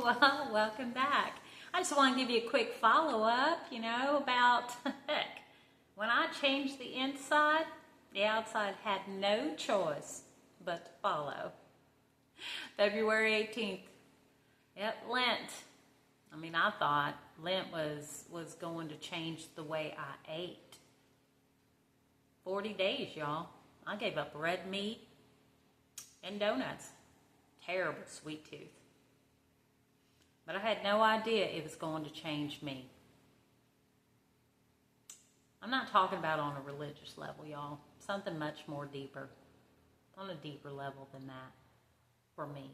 Well, welcome back. I just want to give you a quick follow-up, about heck, when I changed the inside, the outside had no choice but to follow. February 18th. Yep, Lent. I thought Lent was going to change the way I ate. 40 days, y'all. I gave up red meat and donuts. Terrible sweet tooth. But I had no idea it was going to change me. I'm not talking about on a religious level, y'all. Something much more deeper. On a deeper level than that for me.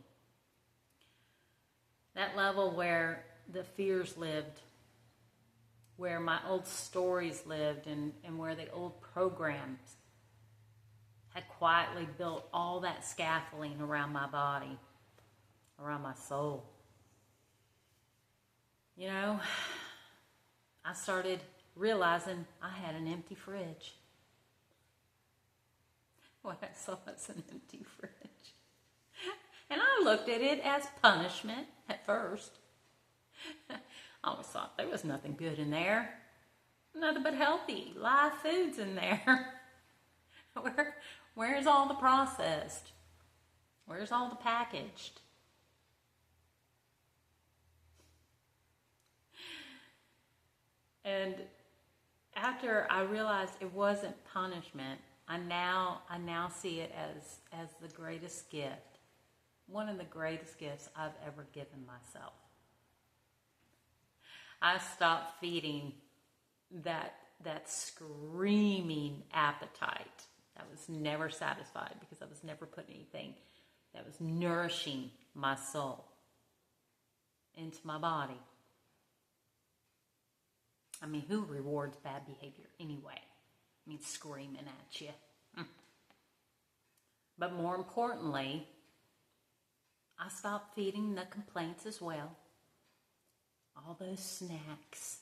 That level where the fears lived, where my old stories lived, and where the old programs had quietly built all that scaffolding around my body, around my soul. I started realizing I had an empty fridge. What I saw was an empty fridge. And I looked at it as punishment at first. I always thought there was nothing good in there. Nothing but healthy, live foods in there. Where's all the processed? Where's all the packaged? And after I realized it wasn't punishment, I now see it as the greatest gift. One of the greatest gifts I've ever given myself. I stopped feeding that screaming appetite that was never satisfied because I was never putting anything that was nourishing my soul into my body. Who rewards bad behavior anyway? Screaming at you. But more importantly, I stopped feeding the complaints as well. All those snacks.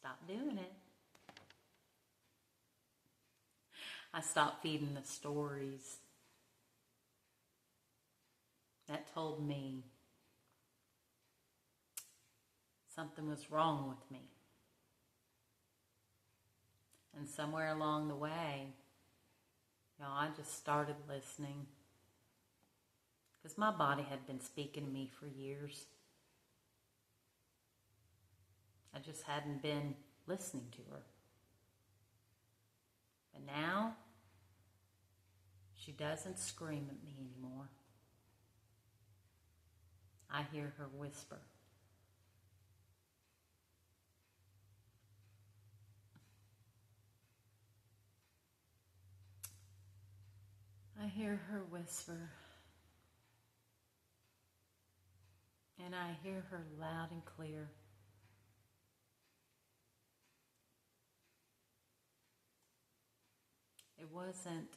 Stop doing it. I stopped feeding the stories that told me something was wrong with me. And somewhere along the way, I just started listening. Because my body had been speaking to me for years. I just hadn't been listening to her. But now, she doesn't scream at me anymore. I hear her whisper. I hear her whisper. And I hear her loud and clear. It wasn't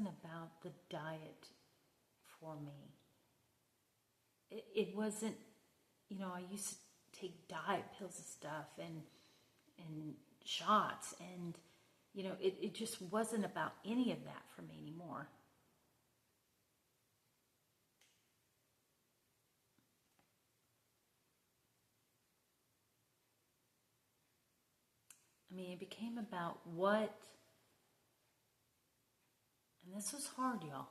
about the diet for me. It wasn't, I used to take diet pills and stuff and shots and, it just wasn't about any of that for me anymore. It became about what, and this was hard, y'all,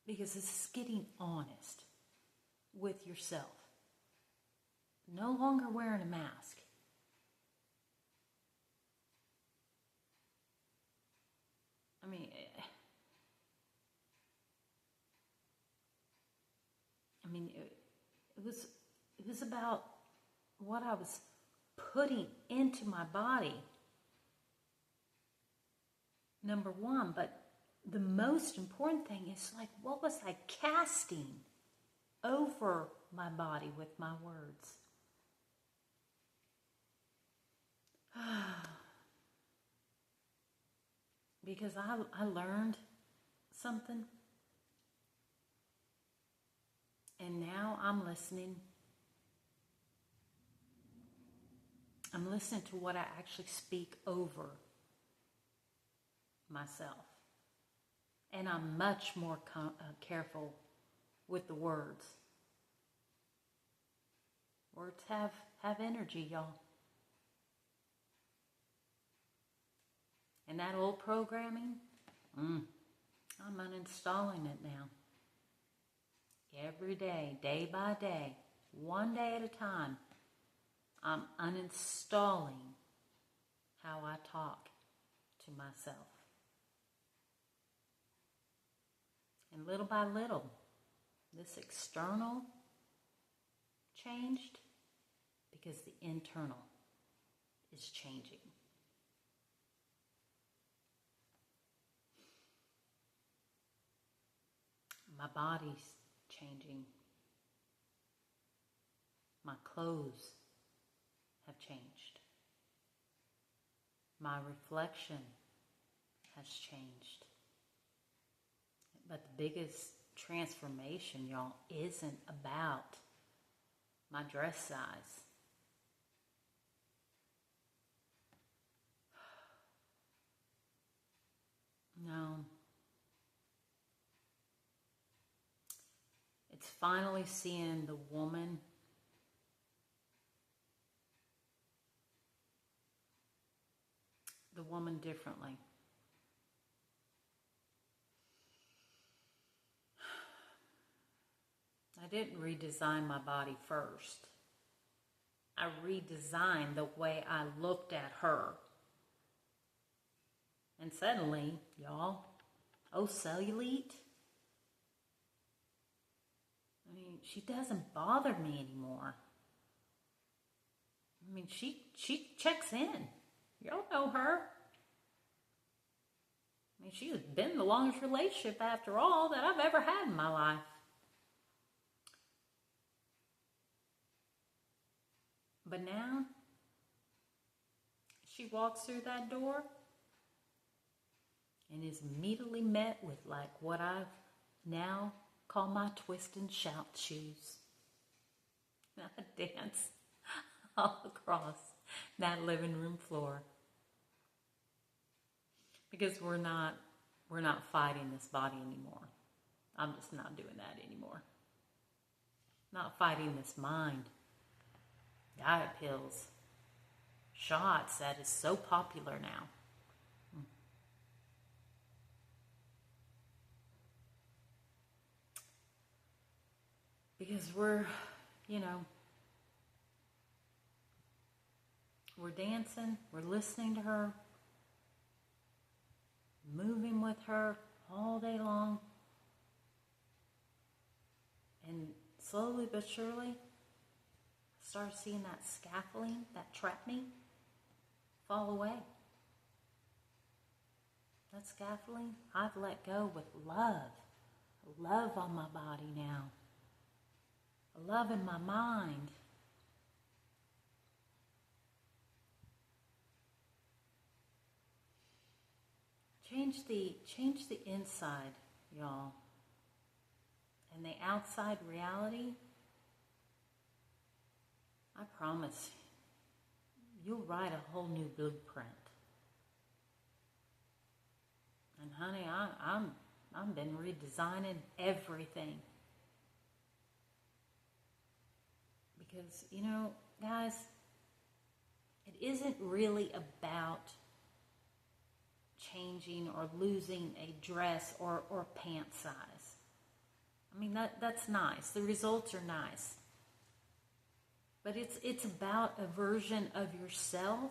because this is getting honest with yourself. No longer wearing a mask. It was about what I was putting into my body, number one, but the most important thing is what was I casting over my body with my words? Because I learned something, and now I'm listening. I'm listening to what I actually speak over myself. And I'm much more careful with the words. Words have energy, y'all. And that old programming, I'm uninstalling it now. Every day, day by day, one day at a time, I'm uninstalling how I talk to myself. And little by little, this external changed because the internal is changing. My body's changing. My clothes have changed. My reflection has changed. But the biggest transformation, y'all, isn't about my dress size. No. It's finally seeing the woman differently. I didn't redesign my body first. I redesigned the way I looked at her. And suddenly, y'all, Ole Cellulite, I mean, she doesn't bother me anymore. I mean, she checks in. Y'all know her. I mean, she has been the longest relationship, after all, that I've ever had in my life. But now, she walks through that door and is immediately met with like what I've now call my twist and shout shoes. And I dance all across that living room floor. Because we're not fighting this body anymore. I'm just not doing that anymore. Not fighting this mind. Diet pills. Shots that is so popular now. Because we're dancing, we're listening to her, moving with her all day long. And slowly but surely, I started seeing that scaffolding that trapped me fall away. That scaffolding, I've let go with love. Love on my body now. Love in my mind. Change the inside, y'all. And the outside reality, I promise you'll write a whole new blueprint. And honey, I've been redesigning everything. Because, guys, it isn't really about changing or losing a dress or pant size. I mean, that's nice. The results are nice. But it's about a version of yourself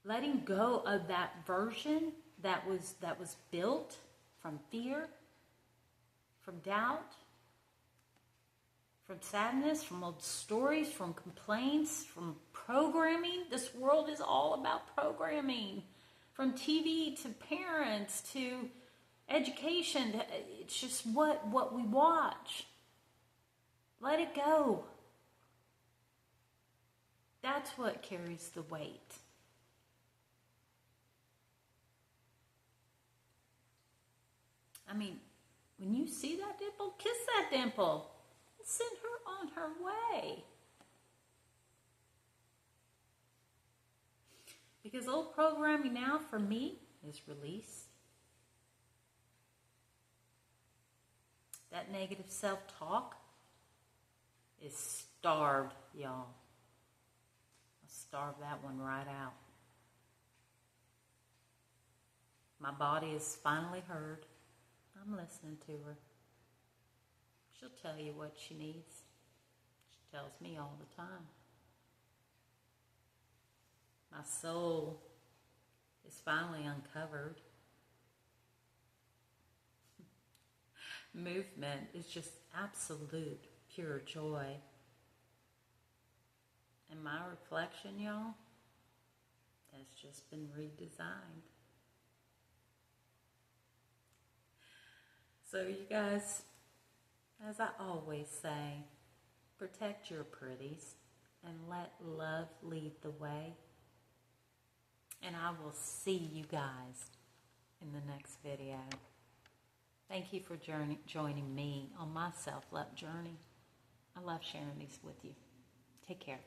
letting go of that version that was built from fear, from doubt, from sadness, from old stories, from complaints, from programming. This world is all about programming. From TV to parents to education. It's just what we watch. Let it go. That's what carries the weight. I mean, when you see that dimple, kiss that dimple. Send her on her way. Because old programming now for me is release. That negative self-talk is starved, y'all. I'll starve that one right out. My body is finally heard. I'm listening to her. She'll tell you what she needs. She tells me all the time. My soul is finally uncovered. Movement is just absolute pure joy. And my reflection, y'all, has just been redesigned. So you guys, as I always say, protect your pretties and let love lead the way. And I will see you guys in the next video. Thank you for joining me on my self-love journey. I love sharing these with you. Take care.